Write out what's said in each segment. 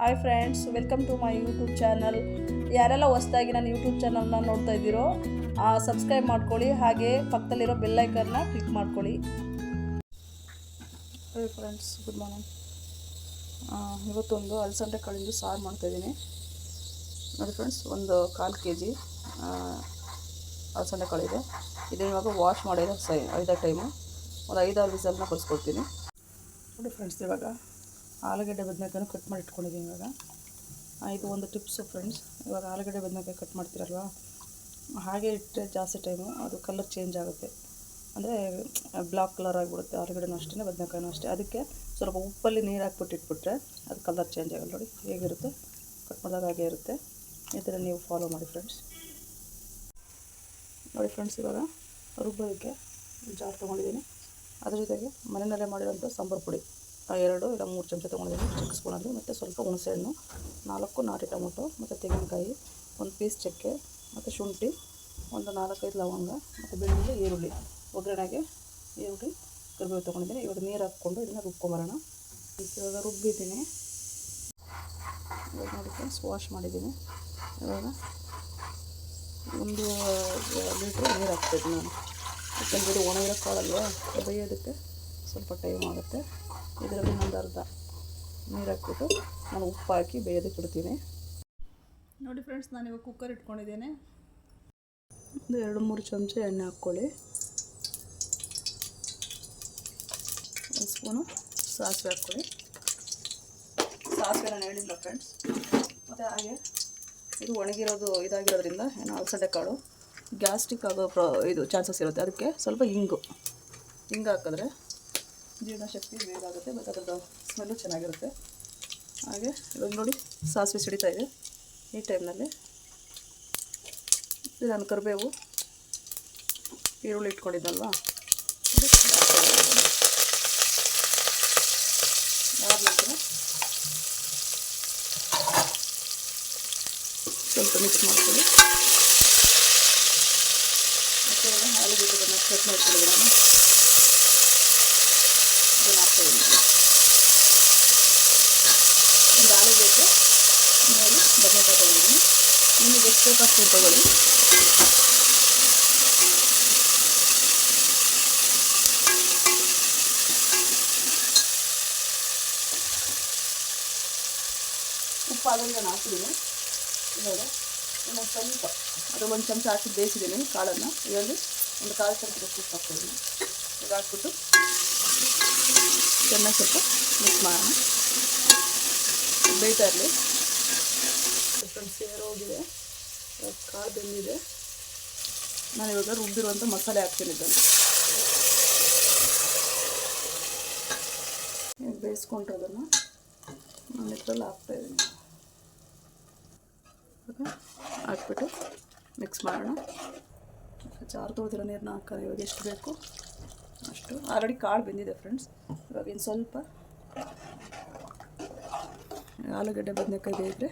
Hi friends, welcome to my YouTube channel. ಯಾರೆಲ್ಲ ಹೊಸದಾಗಿ ನನ್ನ ಯೂಟ್ಯೂಬ್ ಚಾನಲ್ನ ನೋಡ್ತಾ ಇದ್ದೀರೋ ಸಬ್ಸ್ಕ್ರೈಬ್ ಮಾಡ್ಕೊಳ್ಳಿ, ಹಾಗೆ ಪಕ್ಕದಲ್ಲಿರೋ ಬೆಲ್ಲೈಕನ್ನ ಕ್ಲಿಕ್ ಮಾಡ್ಕೊಳ್ಳಿ. Hi friends, good morning. ಇವತ್ತೊಂದು ಅಲಸಂದೆ ಕಾಳಿಂದು ಸಾರು ಮಾಡ್ತಾಯಿದ್ದೀನಿ ನೋಡಿ ಫ್ರೆಂಡ್ಸ್. ಒಂದು 1/4 kg ಅಲಸಂದೆ ಕಾಳಿದೆ. ಇದನ್ನು ಇವಾಗ ವಾಶ್ ಮಾಡಿರೋ ಐದಾರು ಟೈಮು ಒಂದು 5-6 ವಿಸಲ್ನ ಬರ್ಸ್ಕೊಳ್ತೀನಿ ನೋಡಿ ಫ್ರೆಂಡ್ಸ್. ಇವಾಗ ಆಲೂಗಡ್ಡೆ ಬದನೆಕಾಯನ್ನು ಕಟ್ ಮಾಡಿ ಇಟ್ಕೊಂಡಿದ್ದೀನಿ. ಇವಾಗ ಇದು ಒಂದು ಟಿಪ್ಸು ಫ್ರೆಂಡ್ಸ್. ಇವಾಗ ಆಲೂಗಡ್ಡೆ ಬದನೆಕಾಯಿ ಕಟ್ ಮಾಡ್ತೀರಲ್ವ, ಹಾಗೆ ಇಟ್ಟರೆ ಜಾಸ್ತಿ ಟೈಮು ಅದು ಕಲರ್ ಚೇಂಜ್ ಆಗುತ್ತೆ, ಅಂದರೆ ಬ್ಲಾಕ್ ಕಲರ್ ಆಗಿಬಿಡುತ್ತೆ. ಆಲೂಗಡ್ಡೆನೂ ಅಷ್ಟೇ, ಬದನೆಕಾಯಿನೂ ಅಷ್ಟೇ. ಅದಕ್ಕೆ ಸ್ವಲ್ಪ ಉಪ್ಪಲ್ಲಿ ನೀರು ಹಾಕ್ಬಿಟ್ಟು ಇಟ್ಬಿಟ್ರೆ ಅದು ಕಲರ್ ಚೇಂಜ್ ಆಗಲ್ಲ. ನೋಡಿ ಹೇಗಿರುತ್ತೆ, ಕಟ್ ಮಾಡಿದಾಗ ಹಾಗೆ ಇರುತ್ತೆ. ಈ ಥರ ನೀವು ಫಾಲೋ ಮಾಡಿ ಫ್ರೆಂಡ್ಸ್. ನೋಡಿ ಫ್ರೆಂಡ್ಸ್, ಇವಾಗ ರುಬ್ಬೋದಕ್ಕೆ ಜಾರ್ ತೊಗೊಂಡಿದ್ದೀನಿ. ಅದ್ರ ಜೊತೆಗೆ ಮನೆಯಲ್ಲೇ ಮಾಡಿರೋಂಥ ಸಾಂಬಾರು ಪುಡಿ 2 ಇಲ್ಲ 3 ಚಮಚ ತೊಗೊಂಡಿದ್ದೀನಿ, ಚಿಕ್ಕ ಸ್ಪೂನಲ್ಲಿ. ಮತ್ತು ಸ್ವಲ್ಪ ಹುಣಸೆಹಣ್ಣು, 4 ನಾಟಿ ಟೊಮೊಟೊ, ಮತ್ತು ತೆಂಗಿನಕಾಯಿ, ಒಂದು ಪೀಸ್ ಚಕ್ಕೆ, ಮತ್ತು ಶುಂಠಿ, ಒಂದು 4-5 ಲವಂಗ, ಮತ್ತು ಬೆಳ್ಳುಳ್ಳಿ, ಈರುಳ್ಳಿ. ಒಗ್ಗರಣೆಗೆ ಈರುಳ್ಳಿ, ಕರಿಬೇವು ತೊಗೊಂಡಿದ್ದೀನಿ. ಇವಾಗ ನೀರು ಹಾಕ್ಕೊಂಡು ಇದನ್ನು ರುಬ್ಕೊಂಬರೋಣ. ಇವಾಗ ರುಬ್ಬಿದ್ದೀನಿ. ಇವಾಗ ನೋಡಿ ಫ್ರೆಂಡ್ಸ್, ವಾಶ್ ಮಾಡಿದ್ದೀನಿ. ಇವಾಗ 1 ಲೀಟ್ರ್ ನೀರು ಹಾಕ್ಬೇಕು ನಾನು, ಯಾಕಂದರೆ ಇದು ಒಣಗಿರೋ ಕಾಳಲ್ವ, ಬೇಯೋದಕ್ಕೆ ಸ್ವಲ್ಪ ಟೈಮ್ ಆಗುತ್ತೆ. ಇದರಲ್ಲಿ ಒಂದು ಅರ್ಧ ನೀರು ಹಾಕ್ಬಿಟ್ಟು ನಾನು ಉಪ್ಪು ಹಾಕಿ ಬೇಯೋದಕ್ಕೆ ಇಡ್ತೀನಿ ನೋಡಿ ಫ್ರೆಂಡ್ಸ್. ನಾನಿವಾಗ ಕುಕ್ಕರ್ ಇಟ್ಕೊಂಡಿದ್ದೇನೆ. ಒಂದು 2-3 ಚಮಚ ಎಣ್ಣೆ ಹಾಕ್ಕೊಳ್ಳಿ. 1 ಸ್ಪೂನು ಸಾಸಿವೆ ಹಾಕ್ಕೊಳ್ಳಿ. ಸಾಸಿವೆ ನಾನು ಹೇಳಿಲ್ಲ ಫ್ರೆಂಡ್ಸ್. ಮತ್ತು ಹಾಗೆ ಇದು ಒಣಗಿರೋದು ಇದಾಗಿರೋದ್ರಿಂದ ಏನು ಅಲಸಂದೆ ಕಾಳು ಗ್ಯಾಸ್ಟ್ರಿಕ್ ಆಗೋ ಇದು ಚಾನ್ಸಸ್ ಇರುತ್ತೆ. ಅದಕ್ಕೆ ಸ್ವಲ್ಪ ಹಿಂಗು ಹಾಕಿದ್ರೆ ಜೀರ್ಣಶಕ್ತಿ ಬೇಗ ಆಗುತ್ತೆ, ಮತ್ತು ಅದರದ್ದು ಸ್ಮೆಲ್ಲು ಚೆನ್ನಾಗಿರುತ್ತೆ. ಹಾಗೆ ಇವಾಗ ನೋಡಿ ಸಾಸಿವೆ ಸಿಡಿತಾ ಇದೆ. ಈ ಟೈಮ್ನಲ್ಲಿ ನಾನು ಕರಿಬೇವು, ಈರುಳ್ಳಿ ಇಟ್ಕೊಂಡಿದ್ದಲ್ವ, ಸ್ವಲ್ಪ ಮಿಕ್ಸ್ ಮಾಡ್ಕೊಳ್ಳಿ. ಮತ್ತು ಆಲೂಗಡ್ಡೆಗಳನ್ನ ಕಟ್ ಮಾಡ್ಕೊಳ್ಳಿ. ನಾನು ಇದನ್ನು ಹಾಕ್ತಾಯಿದ್ದೀನಿ. ಒಂದು ಆಲೂಗಡ್ಡೆ ಮೇಲೆ ಬದನೆಕಾಯಿ ತೊಗೊಂಡಿದ್ದೀನಿ. ನಿಮಗೆ ಎಷ್ಟು ಬೇಕು ಅಷ್ಟು ತೊಗೊಳ್ಳಿ. ಉಪ್ಪು ಆದ್ರೂ ನಾನು ಹಾಕಿದ್ದೀನಿ. ಇವಾಗ ಇನ್ನು ಸ್ವಲ್ಪ ಅದು 1 ಚಮಚ ಹಾಕಿ ಬೇಯಿಸಿದ್ದೀನಿ ಕಾಳನ್ನು. ಇದರಲ್ಲಿ ಒಂದು 1/4 ಚಮಚದಷ್ಟು ಉಪ್ಪು ಹಾಕ್ತಿದ್ದೀನಿ. ಇದು ಹಾಕ್ಬಿಟ್ಟು ಚೆನ್ನಾಗಿ ಸ್ವಲ್ಪ ಮಿಕ್ಸ್ ಮಾಡೋಣ. ಬೇಯ್ತಾ ಇರಲಿ ಫ್ರೆಂಡ್ಸ್. ಸೇರೋಗಿದೆ, ಕಾಳು ಬೆಂದಿದೆ. ನಾನು ಇವಾಗ ರುಬ್ಬಿರುವಂಥ ಮಸಾಲೆ ಹಾಕ್ತೀನಿ. ಇದನ್ನು ಬೇಯಿಸ್ಕೊಂಡಿರೋದನ್ನು ನಾನು ಇದರಲ್ಲಿ ಹಾಕ್ತಾಯಿದ್ದೀನಿ. ಹಾಕ್ಬಿಟ್ಟು ಮಿಕ್ಸ್ ಮಾಡೋಣ. ಜಾರು ತೊಳೆದಿರೋ ನೀರನ್ನ ಹಾಕೋಣ. ಇವಾಗ ಎಷ್ಟು ಬೇಕು ಅಷ್ಟು. ಆಲ್ರೆಡಿ ಕಾಳು ಬೆಂದಿದೆ ಫ್ರೆಂಡ್ಸ್. ಇವಾಗ ಇನ್ನು ಸ್ವಲ್ಪ ಆಲೂಗಡ್ಡೆ ಬದನೆಕಾಯಿ ಬೇಯಿದ್ರೆ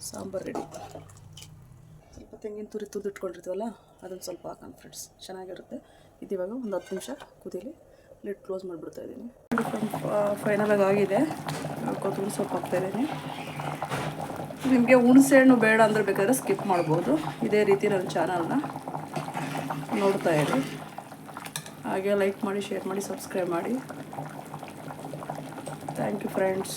ಸಾಂಬಾರು ರೆಡಿ. ಸ್ವಲ್ಪ ತೆಂಗಿನ ತುರಿ ತುರಿದಿಟ್ಕೊಂಡಿರ್ತೀವಲ್ಲ, ಅದನ್ನು ಸ್ವಲ್ಪ ಹಾಕೋಣ ಫ್ರೆಂಡ್ಸ್, ಚೆನ್ನಾಗಿರುತ್ತೆ. ಇದು ಇವಾಗ ಒಂದು 10 ನಿಮಿಷ ಕುದೀಲಿ. ಲಿಡ್ ಕ್ಲೋಸ್ ಮಾಡಿಬಿಡ್ತಾ ಇದ್ದೀನಿ. ಫೈನಲಾಗಿ ಆಗಿದೆ. ಕೊತ್ತಂಬರಿ ಸೊಪ್ಪು ಹಾಕ್ತಾಯಿದ್ದೀನಿ. ನಿಮಗೆ ಹುಣಸೆಹಣ್ಣು ಬೇಡ ಅಂದರೆ ಬೇಕಾದ್ರೆ ಸ್ಕಿಪ್ ಮಾಡ್ಬೋದು. ಇದೇ ರೀತಿ ನನ್ನ ಚಾನಲ್ನ ನೋಡ್ತಾ ಇರಿ. ಹಾಗೆ ಲೈಕ್ ಮಾಡಿ, ಶೇರ್ ಮಾಡಿ, ಸಬ್ಸ್ಕ್ರೈಬ್ ಮಾಡಿ. Thank you friends.